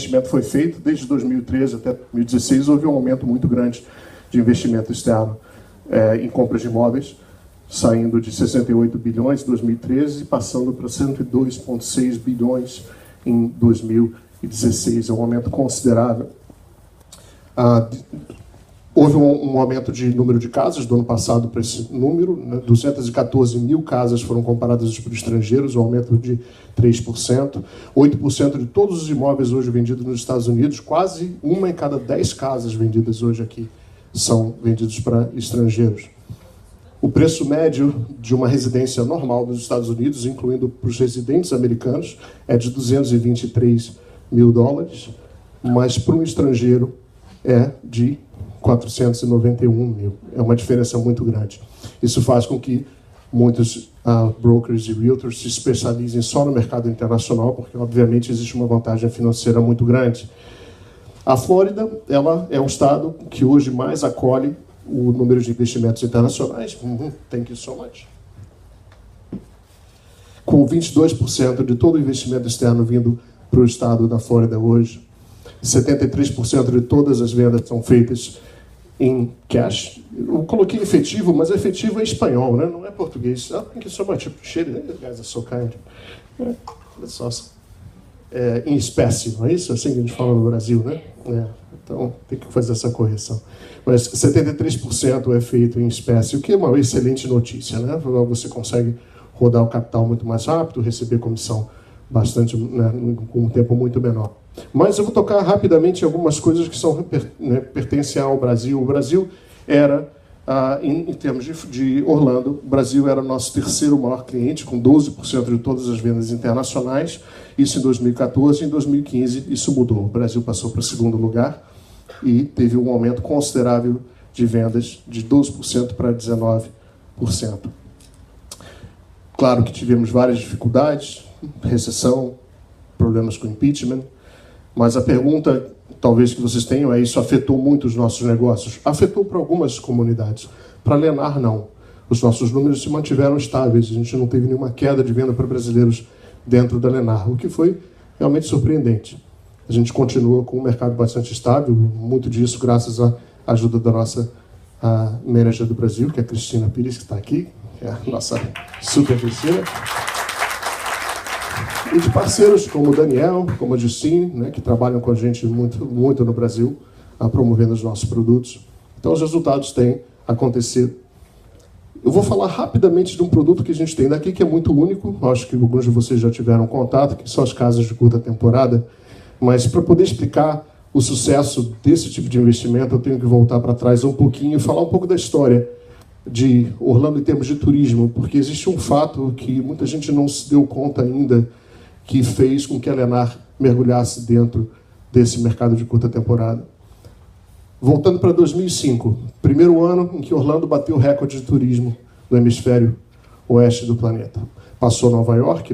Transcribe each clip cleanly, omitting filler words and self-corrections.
investimento foi feito, desde 2013 até 2016, houve um aumento muito grande de investimento externo em compras de imóveis, saindo de 68 bilhões em 2013 e passando para 102,6 bilhões em 2016. É um aumento considerável. Houve um aumento de número de casas do ano passado para esse número, né? 214 mil casas foram comparadas por estrangeiros, um aumento de 3%. 8% de todos os imóveis hoje vendidos nos Estados Unidos, quase 1 em cada 10 casas vendidas hoje aqui são vendidos para estrangeiros. O preço médio de uma residência normal nos Estados Unidos, incluindo para os residentes americanos, é de $223 mil, mas para um estrangeiro é de 491 mil. É uma diferença muito grande. Isso faz com que muitos brokers e realtors se especializem só no mercado internacional, porque, obviamente, existe uma vantagem financeira muito grande. A Flórida, ela é o estado que hoje mais acolhe o número de investimentos internacionais. Thank you so much. Com 22% de todo o investimento externo vindo para o estado da Flórida hoje, 73% de todas as vendas são feitas em cash. Eu coloquei efetivo, mas efetivo é espanhol, né? Não é português. Thank you so much. Appreciate it. You guys are so kind. That's awesome. Em espécie, não é isso? Assim que a gente fala no Brasil, né? Então, tem que fazer essa correção. Mas 73% é feito em espécie, o que é uma excelente notícia, né? Você consegue rodar o capital muito mais rápido, receber comissão bastante, né, com um tempo muito menor. Mas eu vou tocar rapidamente em algumas coisas que pertencem ao Brasil. O Brasil era, em termos de Orlando, o Brasil era nosso terceiro maior cliente, com 12% de todas as vendas internacionais. Isso em 2014. Em 2015, isso mudou. O Brasil passou para o segundo lugar e teve um aumento considerável de vendas de 12% para 19%. Claro que tivemos várias dificuldades, recessão, problemas com impeachment, mas a pergunta, talvez, que vocês tenham é: isso afetou muito os nossos negócios? Afetou para algumas comunidades. Para a Lennar, não. Os nossos números se mantiveram estáveis. A gente não teve nenhuma queda de venda para brasileiros dentro da Lennar, o que foi realmente surpreendente. A gente continua com um mercado bastante estável, muito disso graças à ajuda da nossa manager do Brasil, que é a Cristina Pires, que está aqui, que é a nossa super Cristina. E de parceiros como o Daniel, como a Justine, né, que trabalham com a gente muito no Brasil, promovendo os nossos produtos. Então, os resultados têm acontecido. Eu vou falar rapidamente de um produto que a gente tem daqui, que é muito único. Acho que alguns de vocês já tiveram contato, que são as casas de curta temporada. Mas, para poder explicar o sucesso desse tipo de investimento, eu tenho que voltar para trás um pouquinho e falar um pouco da história de Orlando em termos de turismo, porque existe um fato que muita gente não se deu conta ainda, que fez com que a Lennar mergulhasse dentro desse mercado de curta temporada. Voltando para 2005, primeiro ano em que Orlando bateu o recorde de turismo no hemisfério oeste do planeta. Passou Nova York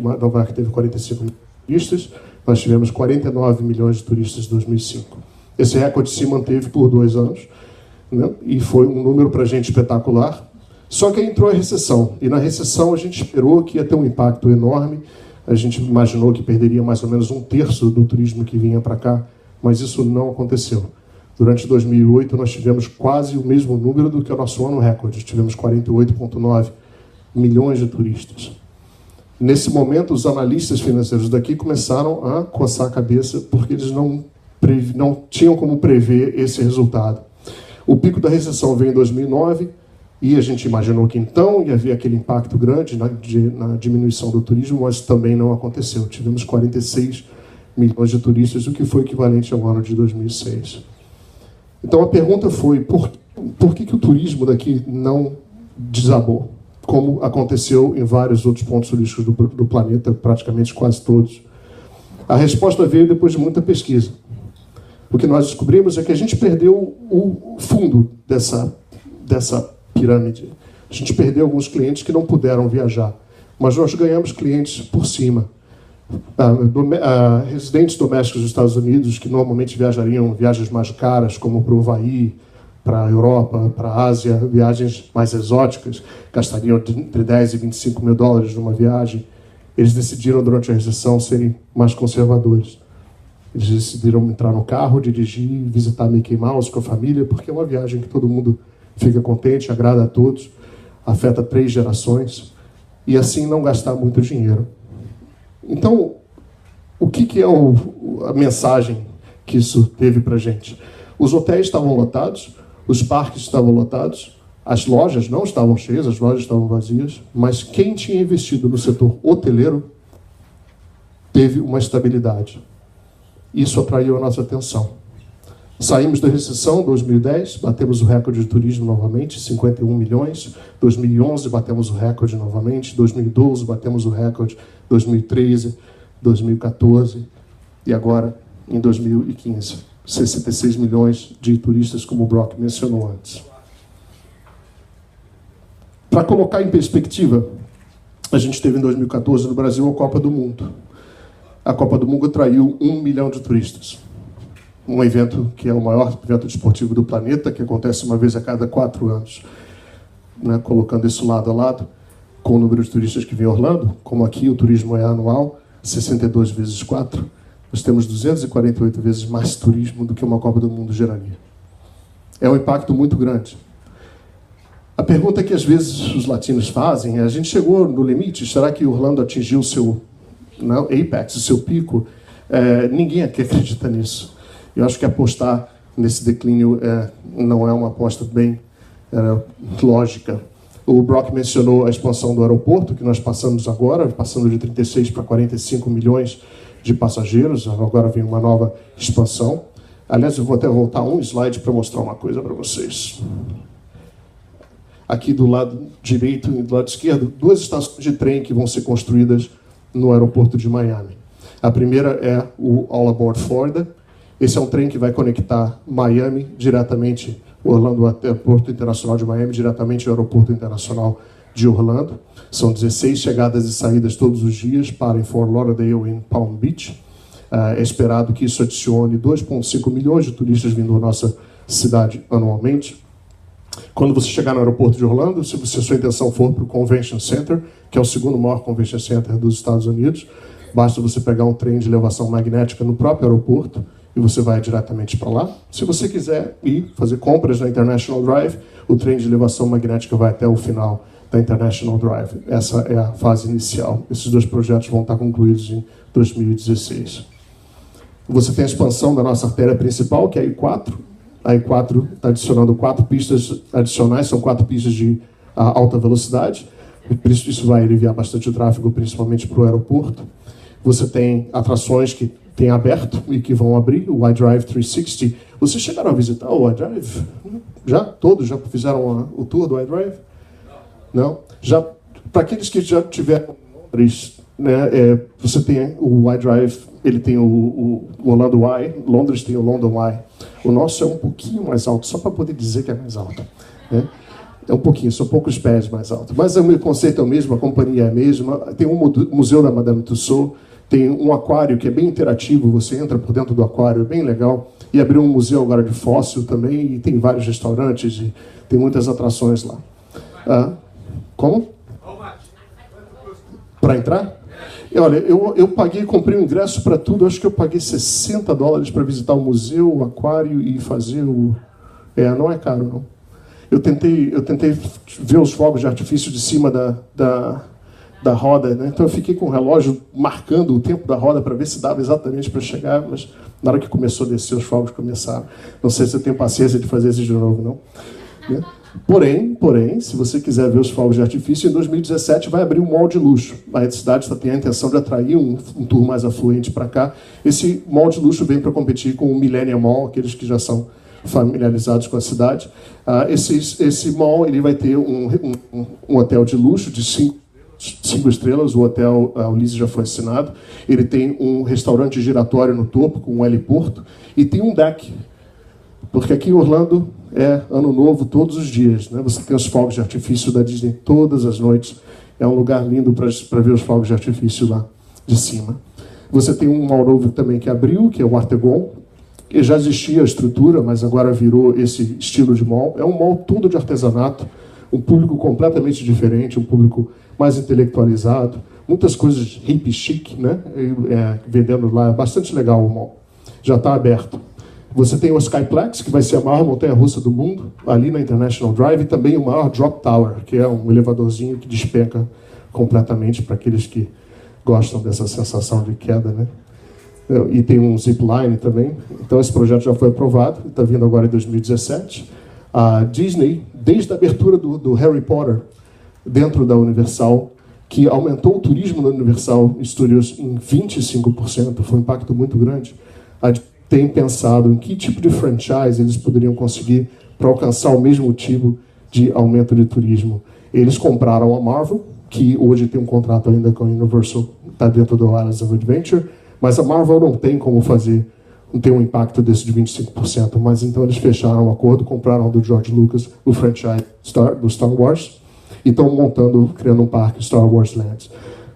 teve 45 milhões de turistas, nós tivemos 49 milhões de turistas em 2005. Esse recorde se manteve por 2 anos, né? E foi um número para a gente espetacular. Só que aí entrou a recessão, e na recessão a gente esperou que ia ter um impacto enorme. A gente imaginou que perderia mais ou menos 1/3 do turismo que vinha para cá, mas isso não aconteceu. Durante 2008, nós tivemos quase o mesmo número do que o nosso ano recorde. Tivemos 48,9 milhões de turistas. Nesse momento, os analistas financeiros daqui começaram a coçar a cabeça, porque eles não tinham como prever esse resultado. O pico da recessão veio em 2009, e a gente imaginou que então ia haver aquele impacto grande na diminuição do turismo, mas também não aconteceu. Tivemos 46 milhões de turistas, o que foi equivalente ao ano de 2006. Então a pergunta foi, por que o turismo daqui não desabou, como aconteceu em vários outros pontos turísticos do planeta, praticamente quase todos? A resposta veio depois de muita pesquisa. O que nós descobrimos é que a gente perdeu o fundo dessa pirâmide. A gente perdeu alguns clientes que não puderam viajar, mas nós ganhamos clientes por cima. Residentes domésticos dos Estados Unidos, que normalmente viajariam viagens mais caras, como para o Havaí, para a Europa, para a Ásia, viagens mais exóticas, gastariam entre 10 e 25 mil dólares numa viagem, eles decidiram durante a recessão serem mais conservadores. Eles decidiram entrar no carro, dirigir, visitar Mickey Mouse com a família, porque é uma viagem que todo mundo fica contente, agrada a todos, afeta 3 gerações, e assim não gastar muito dinheiro. Então, o que é a mensagem que isso teve para a gente? Os hotéis estavam lotados, os parques estavam lotados, as lojas não estavam cheias, as lojas estavam vazias, mas quem tinha investido no setor hoteleiro teve uma estabilidade. Isso atraiu a nossa atenção. Saímos da recessão em 2010, batemos o recorde de turismo novamente, 51 milhões. 2011 batemos o recorde novamente, 2012 batemos o recorde, 2013, 2014 e agora em 2015, 66 milhões de turistas, como o Brock mencionou antes. Para colocar em perspectiva, a gente teve em 2014 no Brasil a Copa do Mundo. A Copa do Mundo atraiu 1 milhão de turistas. Um evento que é o maior evento desportivo do planeta, que acontece uma vez a cada 4 anos. Né? Colocando isso lado a lado, com o número de turistas que vem a Orlando, como aqui o turismo é anual, 62 vezes 4, nós temos 248 vezes mais turismo do que uma Copa do Mundo geraria. É um impacto muito grande. A pergunta que às vezes os latinos fazem é: a gente chegou no limite? Será que Orlando atingiu o seu apex, o seu pico? Ninguém aqui acredita nisso. Eu acho que apostar nesse declínio não é uma aposta bem lógica. O Brock mencionou a expansão do aeroporto, que nós passamos agora, passando de 36 para 45 milhões de passageiros. Agora vem uma nova expansão. Aliás, eu vou até voltar um slide para mostrar uma coisa para vocês. Aqui do lado direito e do lado esquerdo, 2 estações de trem que vão ser construídas no aeroporto de Miami. A primeira é o All Aboard Florida. Esse é um trem que vai conectar Miami diretamente, Orlando, Aeroporto Internacional de Miami, diretamente ao Aeroporto Internacional de Orlando. São 16 chegadas e saídas todos os dias para em Fort Lauderdale e em Palm Beach. É esperado que isso adicione 2,5 milhões de turistas vindo à nossa cidade anualmente. Quando você chegar no aeroporto de Orlando, se a sua intenção for para o Convention Center, que é o segundo maior Convention Center dos Estados Unidos, basta você pegar um trem de elevação magnética no próprio aeroporto e você vai diretamente para lá. Se você quiser ir fazer compras na International Drive, o trem de elevação magnética vai até o final da International Drive. Essa é a fase inicial. Esses 2 projetos vão estar concluídos em 2016. Você tem a expansão da nossa artéria principal, que é a I4. A I4 está adicionando 4 pistas adicionais, são 4 pistas de alta velocidade. Por isso vai aliviar bastante o tráfego, principalmente para o aeroporto. Você tem atrações que têm aberto e que vão abrir, o iDrive 360. Vocês chegaram a visitar o iDrive? Já? Todos já fizeram o tour do iDrive? Não? Já, para aqueles que já tiveram em Londres, né, você tem o iDrive, ele tem o Orlando Eye, Londres tem o London Eye. O nosso é um pouquinho mais alto, só para poder dizer que é mais alto. Né? É um pouquinho, são poucos pés mais alto. Mas o conceito é o mesmo, a companhia é a mesma. Tem um museu da Madame Tussauds, tem um aquário que é bem interativo, você entra por dentro do aquário, é bem legal. E abriu um museu agora de fóssil também, e tem vários restaurantes, e tem muitas atrações lá. Como? Para entrar? Olha, eu paguei, comprei um ingresso para tudo, acho que eu paguei $60 para visitar o museu, o aquário e fazer o... não é caro, não. Eu tentei ver os fogos de artifício de cima da roda, né? Então eu fiquei com o relógio marcando o tempo da roda para ver se dava exatamente para chegar, mas na hora que começou a descer, os fogos começaram. Não sei se eu tenho paciência de fazer isso de novo, não. Né? Porém, se você quiser ver os fogos de artifício, em 2017 vai abrir um mall de luxo. A cidade tem a intenção de atrair um tour mais afluente para cá. Esse mall de luxo vem para competir com o Millennium Mall, aqueles que já são familiarizados com a cidade. Esse mall ele vai ter um hotel de luxo de 5 estrelas, o hotel Ulysses já foi assinado. Ele tem um restaurante giratório no topo, com um heliporto, e tem um deck. Porque aqui em Orlando é ano novo todos os dias, né? Você tem os fogos de artifício da Disney todas as noites. É um lugar lindo para ver os fogos de artifício lá de cima. Você tem um mall novo também que abriu, que é o Artegon. Que já existia a estrutura, mas agora virou esse estilo de mall. É um mall todo de artesanato, um público completamente diferente, um público mais intelectualizado, muitas coisas hippie chic, né? Vendendo lá, é bastante legal o mall. já está aberto. Você tem o Skyplex, que vai ser a maior montanha-russa do mundo, ali na International Drive, e também o maior Drop Tower, que é um elevadorzinho que despenca completamente para aqueles que gostam dessa sensação de queda, né? E tem um zipline também. Então esse projeto já foi aprovado, está vindo agora em 2017. A Disney, desde a abertura do Harry Potter dentro da Universal, que aumentou o turismo da Universal Studios em 25%, foi um impacto muito grande, tem pensado em que tipo de franchise eles poderiam conseguir para alcançar o mesmo tipo de aumento de turismo. Eles compraram a Marvel, que hoje tem um contrato ainda com a Universal, está dentro do Islands of Adventure, mas a Marvel não tem como fazer, não tem um impacto desse de 25%, mas então eles fecharam um acordo, compraram do George Lucas o franchise do Star Wars e estão criando um parque Star Wars Lands.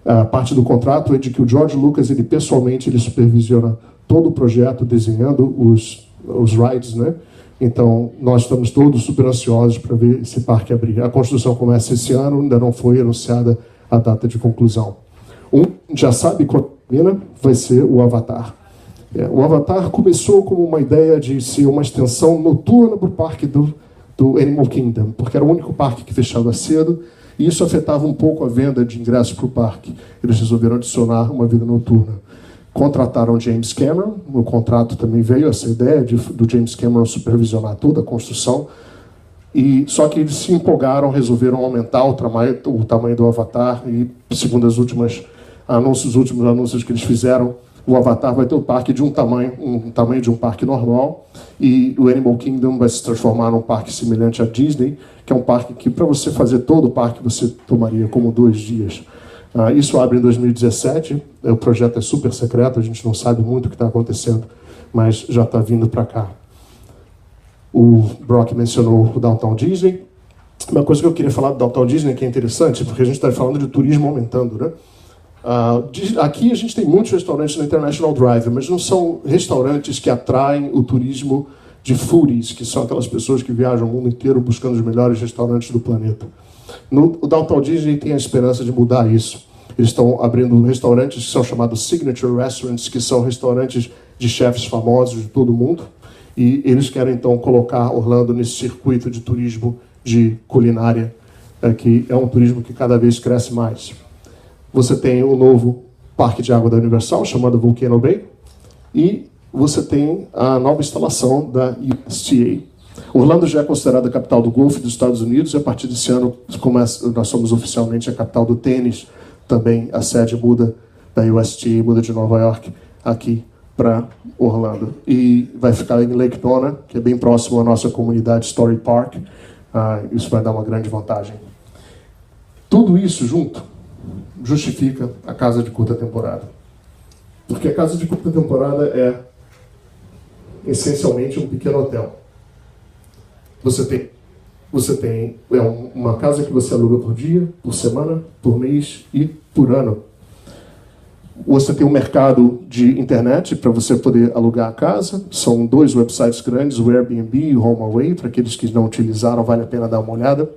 A parte do contrato é de que o George Lucas, ele pessoalmente, ele supervisiona todo o projeto, desenhando os rides, né? Então, nós estamos todos super ansiosos para ver esse parque abrir. A construção começa esse ano, ainda não foi anunciada a data de conclusão. Já sabe quando termina, vai ser o Avatar. O Avatar começou como uma ideia de ser uma extensão noturna para o parque do Animal Kingdom, porque era o único parque que fechava cedo, e isso afetava um pouco a venda de ingressos para o parque. Eles resolveram adicionar uma vida noturna. Contrataram James Cameron, no contrato também veio essa ideia do James Cameron supervisionar toda a construção, só que eles se empolgaram, resolveram aumentar o tamanho do Avatar, e segundo os últimos anúncios que eles fizeram, o Avatar vai ter o parque de um tamanho de um parque normal, e o Animal Kingdom vai se transformar num parque semelhante à Disney, que é um parque que, para você fazer todo o parque, você tomaria como 2 dias. Isso abre em 2017, o projeto é super secreto, a gente não sabe muito o que está acontecendo, mas já está vindo para cá. O Brock mencionou o Downtown Disney. Uma coisa que eu queria falar do Downtown Disney que é interessante, porque a gente está falando de turismo aumentando, né? Aqui a gente tem muitos restaurantes na International Drive, mas não são restaurantes que atraem o turismo de foodies, que são aquelas pessoas que viajam o mundo inteiro buscando os melhores restaurantes do planeta. O Downtown Disney tem a esperança de mudar isso. Eles estão abrindo restaurantes que são chamados Signature Restaurants, que são restaurantes de chefes famosos de todo o mundo, e eles querem então colocar Orlando nesse circuito de turismo de culinária, que é um turismo que cada vez cresce mais. Você tem o novo parque de água da Universal, chamado Volcano Bay, e você tem a nova instalação da USTA. Orlando já é considerada a capital do golfe dos Estados Unidos, e a partir desse ano nós somos oficialmente a capital do tênis. Também a sede muda da USTA, muda de Nova York aqui para Orlando. E vai ficar em Lake Nona, que é bem próximo à nossa comunidade Story Park. Isso vai dar uma grande vantagem. Tudo isso junto justifica a casa de curta temporada. Porque a casa de curta temporada é essencialmente um pequeno hotel. Você tem uma casa que você aluga por dia, por semana, por mês e por ano. Você tem um mercado de internet para você poder alugar a casa. São 2 websites grandes, o Airbnb e o HomeAway. Para aqueles que não utilizaram, vale a pena dar uma olhada.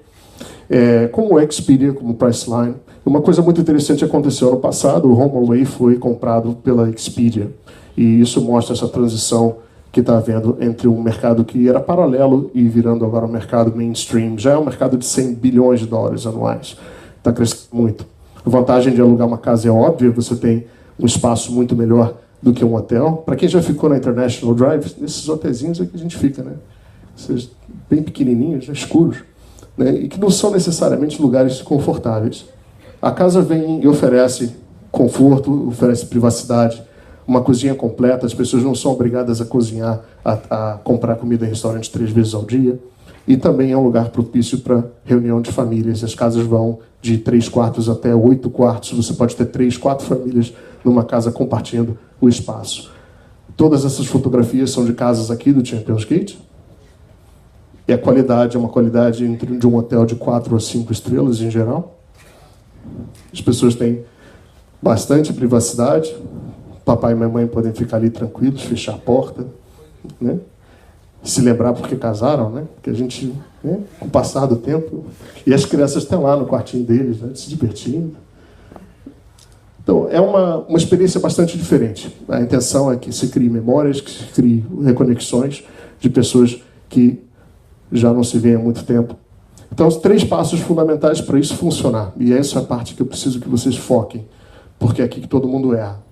Como o Expedia, como o Priceline. Uma coisa muito interessante aconteceu ano passado. O HomeAway foi comprado pela Expedia. E isso mostra essa transição que está havendo entre um mercado que era paralelo e virando agora um mercado mainstream. Já é um mercado de 100 bilhões de dólares anuais. Está crescendo muito. A vantagem de alugar uma casa é óbvia, você tem um espaço muito melhor do que um hotel. Para quem já ficou na International Drive, nesses hotelzinhos é que a gente fica, né? Esses bem pequenininhos, escuros, né? E que não são necessariamente lugares confortáveis. A casa vem e oferece conforto, oferece privacidade, uma cozinha completa, as pessoas não são obrigadas a cozinhar, a comprar comida em restaurante 3 vezes ao dia. E também é um lugar propício para reunião de famílias. As casas vão de 3 quartos até 8 quartos. Você pode ter 3, 4 famílias numa casa compartilhando o espaço. Todas essas fotografias são de casas aqui do Champions Gate. E a qualidade é uma qualidade de um hotel de 4 a 5 estrelas em geral. As pessoas têm bastante privacidade. Papai e mamãe podem ficar ali tranquilos, fechar a porta, né? Se lembrar porque casaram, né? Porque a gente, né? Com o passar do tempo, e as crianças estão lá no quartinho deles, né? Se divertindo. Então, é uma experiência bastante diferente. A intenção é que se crie memórias, que se crie reconexões de pessoas que já não se veem há muito tempo. Então, os 3 passos fundamentais para isso funcionar. E essa é a parte que eu preciso que vocês foquem, porque é aqui que todo mundo erra.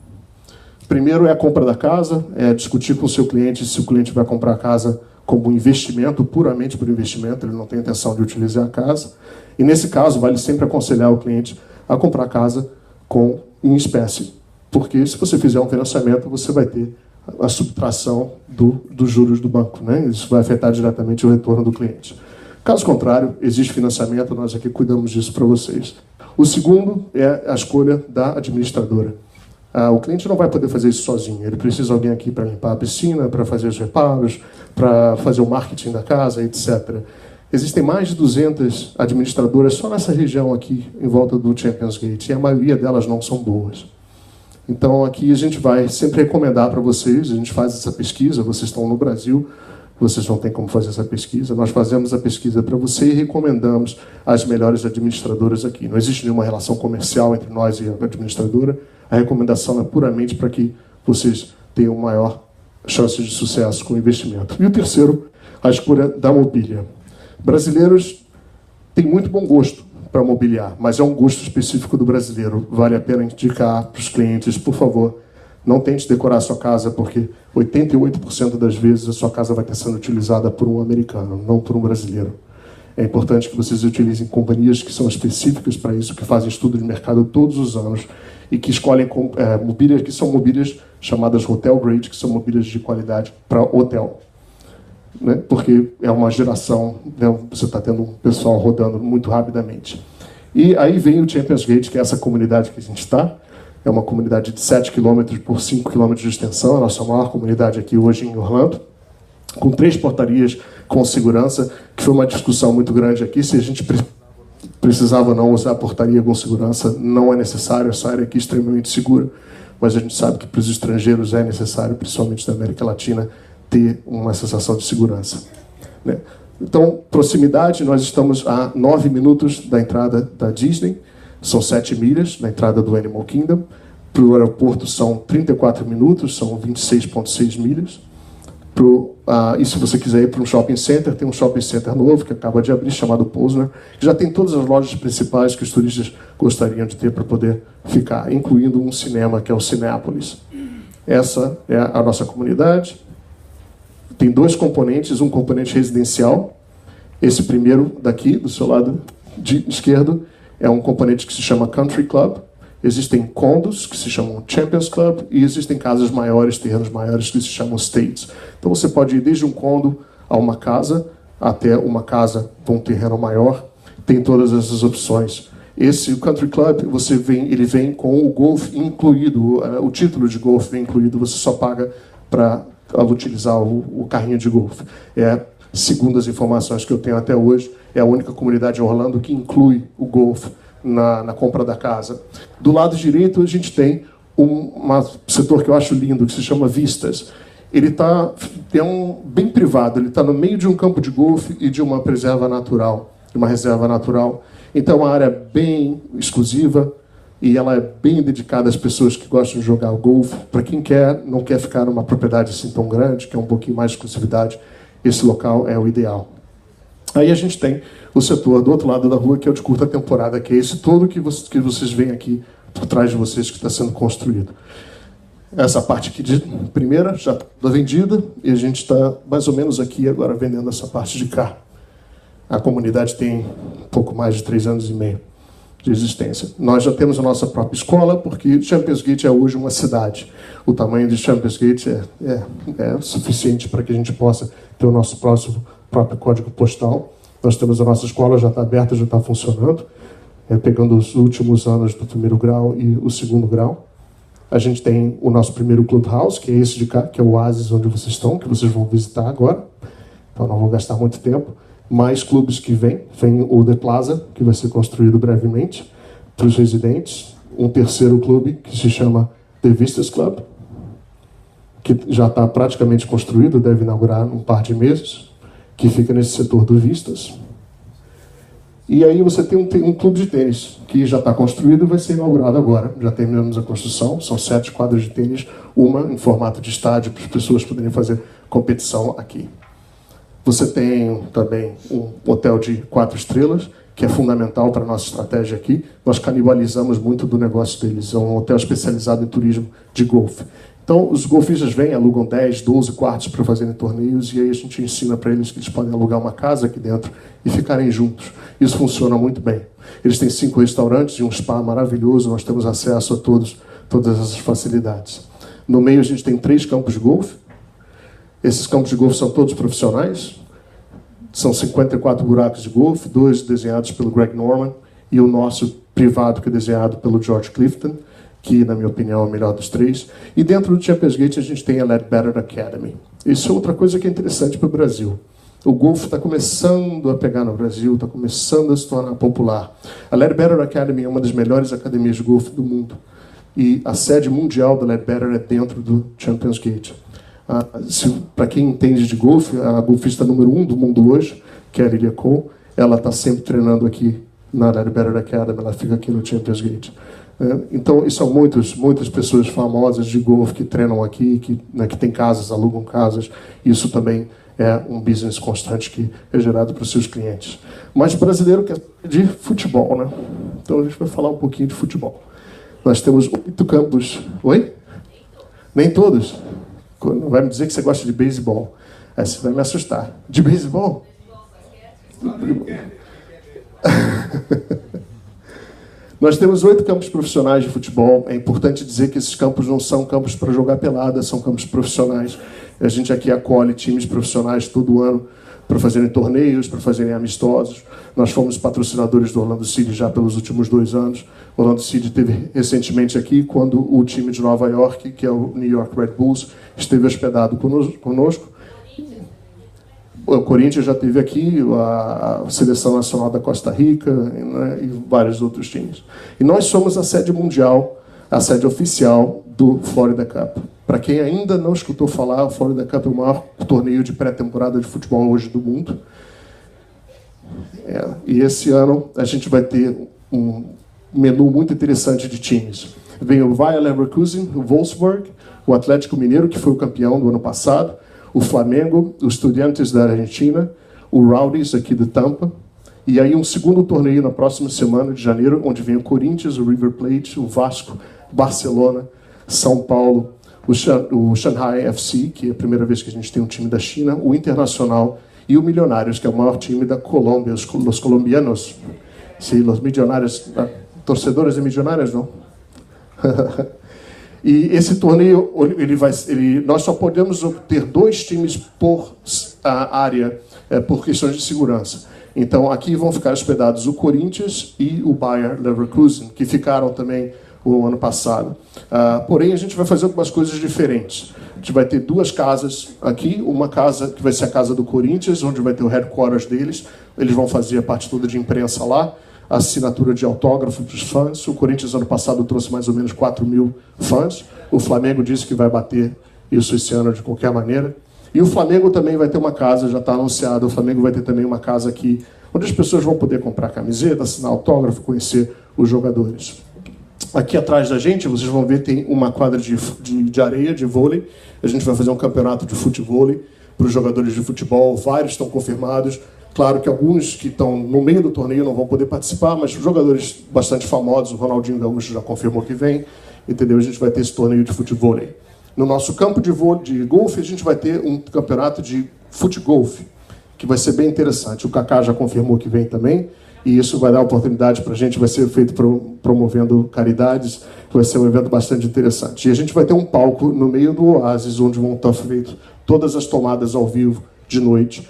Primeiro é a compra da casa, é discutir com o seu cliente se o cliente vai comprar a casa como investimento, puramente por investimento, ele não tem intenção de utilizar a casa. E nesse caso, vale sempre aconselhar o cliente a comprar a casa em espécie, porque se você fizer um financiamento, você vai ter a subtração dos juros do banco, né? Isso vai afetar diretamente o retorno do cliente. Caso contrário, existe financiamento, nós aqui cuidamos disso para vocês. O segundo é a escolha da administradora. O cliente não vai poder fazer isso sozinho, ele precisa de alguém aqui para limpar a piscina, para fazer os reparos, para fazer o marketing da casa, etc. Existem mais de 200 administradoras só nessa região aqui, em volta do Champions Gate, e a maioria delas não são boas. Então aqui a gente vai sempre recomendar para vocês, a gente faz essa pesquisa, vocês estão no Brasil, vocês não têm como fazer essa pesquisa, nós fazemos a pesquisa para você e recomendamos as melhores administradoras aqui. Não existe nenhuma relação comercial entre nós e a administradora, a recomendação é puramente para que vocês tenham maior chance de sucesso com o investimento. E o terceiro, a escolha da mobília. Brasileiros têm muito bom gosto para mobiliar, mas é um gosto específico do brasileiro. Vale a pena indicar para os clientes, por favor, não tente decorar a sua casa, porque 88% das vezes a sua casa vai estar sendo utilizada por um americano, não por um brasileiro. É importante que vocês utilizem companhias que são específicas para isso, que fazem estudo de mercado todos os anos e que escolhem mobílias que são mobílias chamadas hotel grade, que são mobílias de qualidade para hotel. Né? Porque é uma geração, né? Você está tendo um pessoal rodando muito rapidamente. E aí vem o Champions Gate, que é essa comunidade que a gente está. É uma comunidade de 7 km por 5 km de extensão, a nossa maior comunidade aqui hoje em Orlando, com 3 portarias com segurança, que foi uma discussão muito grande aqui, se a gente precisava ou não usar a portaria com segurança. Não é necessário, essa área aqui é extremamente segura, mas a gente sabe que para os estrangeiros é necessário, principalmente da América Latina, ter uma sensação de segurança. Né? Então, proximidade, nós estamos a 9 minutos da entrada da Disney, são 7 milhas na entrada do Animal Kingdom, para o aeroporto são 34 minutos, são 26,6 milhas. E se você quiser ir para um shopping center, tem um shopping center novo que acaba de abrir, chamado Posner, que já tem todas as lojas principais que os turistas gostariam de ter para poder ficar, incluindo um cinema, que é o Cinépolis. Essa é a nossa comunidade. Tem 2 componentes, um componente residencial. Esse primeiro daqui, do seu lado esquerdo, é um componente que se chama Country Club. Existem condos, que se chamam Champions Club, e existem casas maiores, terrenos maiores, que se chamam States. Então você pode ir desde um condo a uma casa, até uma casa com um terreno maior. Tem todas essas opções. O Country Club, ele vem com o golf incluído, o título de golf vem incluído, você só paga para utilizar o carrinho de golfe. Segundo as informações que eu tenho até hoje, é a única comunidade em Orlando que inclui o golfe na compra da casa. Do lado direito, a gente tem um setor que eu acho lindo, que se chama Vistas. Ele bem privado, ele está no meio de um campo de golfe e de uma reserva natural. Então é uma área bem exclusiva, e ela é bem dedicada às pessoas que gostam de jogar golfe. Para quem não quer ficar numa propriedade assim tão grande, que é um pouquinho mais de exclusividade, esse local é o ideal. Aí a gente tem o setor do outro lado da rua, que é o de curta temporada, que é esse todo que vocês veem aqui por trás de vocês, que está sendo construído. Essa parte aqui de primeira já está vendida, e a gente está mais ou menos aqui agora vendendo essa parte de cá. A comunidade tem um pouco mais de 3 anos e meio de existência. Nós já temos a nossa própria escola, porque Champions Gate é hoje uma cidade. O tamanho de Champions Gate é suficiente para que a gente possa ter o nosso próprio código postal. Nós temos a nossa escola, já está aberta, já está funcionando, pegando os últimos anos do 1º grau e o 2º grau. A gente tem o nosso primeiro Clubhouse, que é esse de cá, que é o Oasis, onde vocês estão, que vocês vão visitar agora. Então não vou gastar muito tempo. Mais clubes que vêm o The Plaza, que vai ser construído brevemente para os residentes. Um terceiro clube, que se chama The Vistas Club, que já está praticamente construído, deve inaugurar num par de meses, que fica nesse setor do Vistas. E aí você tem um clube de tênis que já está construído e vai ser inaugurado agora. Já terminamos a construção, são 7 quadras de tênis, uma em formato de estádio para as pessoas poderem fazer competição aqui. Você tem também um hotel de 4 estrelas, que é fundamental para a nossa estratégia aqui. Nós canibalizamos muito do negócio deles. É um hotel especializado em turismo de golfe. Então, os golfistas vêm, alugam 10, 12 quartos para fazerem torneios, e aí a gente ensina para eles que eles podem alugar uma casa aqui dentro e ficarem juntos. Isso funciona muito bem. Eles têm 5 restaurantes e um spa maravilhoso, nós temos acesso a todas essas facilidades. No meio a gente tem 3 campos de golfe. Esses campos de golfe são todos profissionais. São 54 buracos de golfe, 2 desenhados pelo Greg Norman, e o nosso privado, que é desenhado pelo George Clifton, que, na minha opinião, é o melhor dos 3. E dentro do Champions Gate a gente tem a Leadbetter Academy. Isso é outra coisa que é interessante para o Brasil. O golfe está começando a pegar no Brasil, está começando a se tornar popular. A Leadbetter Academy é uma das melhores academias de golfe do mundo. E a sede mundial da Leadbetter é dentro do Champions Gate. Para quem entende de golfe, a golfista número 1 do mundo hoje, que é a Lilia Ko, ela está sempre treinando aqui na Leadbetter Academy, ela fica aqui no Champions Gate. Então, são muitas pessoas famosas de golfe que treinam aqui, que têm casas, alugam casas. Isso também é um business constante que é gerado para os seus clientes. Mas o brasileiro quer de futebol, né? Então, a gente vai falar um pouquinho de futebol. Nós temos 8 campos. Oi? Nem todos. Não vai me dizer que você gosta de beisebol. Aí você vai me assustar. De beisebol? Nós temos 8 campos profissionais de futebol. É importante dizer que esses campos não são campos para jogar pelada, são campos profissionais. A gente aqui acolhe times profissionais todo ano para fazerem torneios, para fazerem amistosos. Nós fomos patrocinadores do Orlando City já pelos últimos 2 anos. O Orlando City esteve recentemente aqui quando o time de Nova York, que é o New York Red Bulls, esteve hospedado conosco. O Corinthians já esteve aqui, a Seleção Nacional da Costa Rica, né, e vários outros times. E nós somos a sede mundial, a sede oficial do Florida Cup. Para quem ainda não escutou falar, o Florida Cup é o maior torneio de pré-temporada de futebol hoje do mundo. E esse ano a gente vai ter um menu muito interessante de times. Vem o Bayer Leverkusen, o Wolfsburg, o Atlético Mineiro, que foi o campeão do ano passado, o Flamengo, os Estudiantes da Argentina, o Rowdies aqui de Tampa, e aí um segundo torneio na próxima semana de janeiro, onde vem o Corinthians, o River Plate, o Vasco, Barcelona, São Paulo, o Shanghai FC, que é a primeira vez que a gente tem um time da China, o Internacional e o Milionários, que é o maior time da Colômbia, os colombianos. Sim, os milionários, torcedores de milionários, não? E esse torneio, nós só podemos ter 2 times por área, por questões de segurança. Então, aqui vão ficar hospedados o Corinthians e o Bayer Leverkusen, que ficaram também o ano passado. Porém, a gente vai fazer algumas coisas diferentes. A gente vai ter 2 casas aqui, uma casa que vai ser a casa do Corinthians, onde vai ter o headquarters deles. Eles vão fazer a parte toda de imprensa lá, a assinatura de autógrafo dos fãs. O Corinthians, ano passado, trouxe mais ou menos 4.000 fãs. O Flamengo disse que vai bater isso esse ano de qualquer maneira. E o Flamengo também vai ter uma casa, já está anunciado, o Flamengo vai ter também uma casa aqui, onde as pessoas vão poder comprar camiseta, assinar autógrafo, conhecer os jogadores. Aqui atrás da gente, vocês vão ver, tem uma quadra de areia, de vôlei. A gente vai fazer um campeonato de futevôlei para os jogadores de futebol. Vários estão confirmados. Claro que alguns que estão no meio do torneio não vão poder participar, mas jogadores bastante famosos, o Ronaldinho Gaúcho já confirmou que vem, entendeu? A gente vai ter esse torneio de futevôlei. No nosso campo de golfe, a gente vai ter um campeonato de futgolfe, que vai ser bem interessante. O Kaká já confirmou que vem também, e isso vai dar oportunidade para a gente, vai ser feito promovendo caridades, vai ser um evento bastante interessante. E a gente vai ter um palco no meio do oásis, onde vão estar feitas todas as tomadas ao vivo, de noite,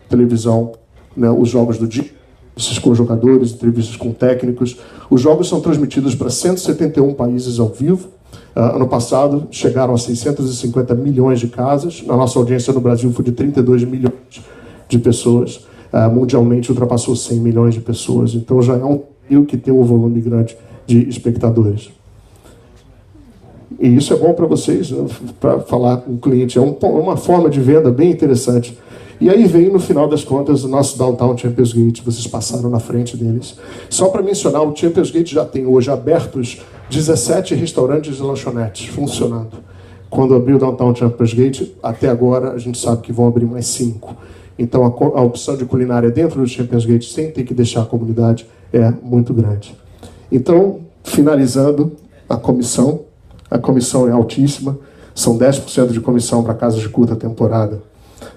televisão, né, os jogos do dia, entrevistas com jogadores, entrevistas com técnicos. Os jogos são transmitidos para 171 países ao vivo. Ano passado chegaram a 650 milhões de casas. A nossa audiência no Brasil foi de 32 milhões de pessoas. Mundialmente ultrapassou 100 milhões de pessoas. Então já é um rio que tem um volume grande de espectadores. E isso é bom para vocês, né, para falar com o cliente. É uma forma de venda bem interessante. E aí veio, no final das contas, o nosso Downtown Champions Gate. Vocês passaram na frente deles. Só para mencionar, o Champions Gate já tem hoje abertos 17 restaurantes e lanchonetes funcionando. Quando abriu o Downtown Champions Gate, até agora, a gente sabe que vão abrir mais 5. Então, a opção de culinária dentro do Champions Gate, sem ter que deixar a comunidade, é muito grande. Então, finalizando, a comissão é altíssima, são 10% de comissão para casas de curta temporada.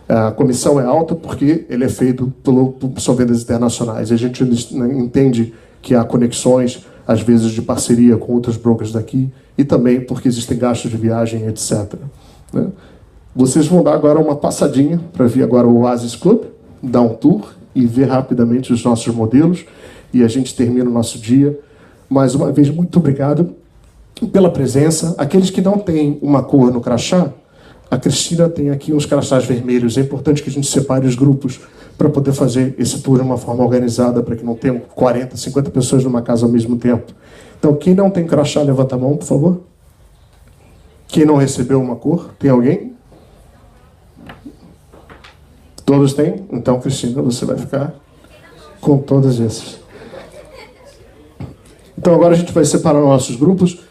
A comissão é alta porque ele é feito por vendas internacionais. A gente entende que há conexões, às vezes, de parceria com outros brokers daqui, e também porque existem gastos de viagem, etc. Né? Vocês vão dar agora uma passadinha para ver agora o Oasis Club, dar um tour e ver rapidamente os nossos modelos, e a gente termina o nosso dia. Mais uma vez, muito obrigado pela presença. Aqueles que não têm uma cor no crachá, a Cristina tem aqui uns crachás vermelhos. É importante que a gente separe os grupos para poder fazer esse tour de uma forma organizada, para que não tenham 40, 50 pessoas numa casa ao mesmo tempo. Então, quem não tem crachá, levanta a mão, por favor. Quem não recebeu uma cor, tem alguém? Todos têm? Então, Cristina, você vai ficar com todos esses. Então, agora a gente vai separar nossos grupos.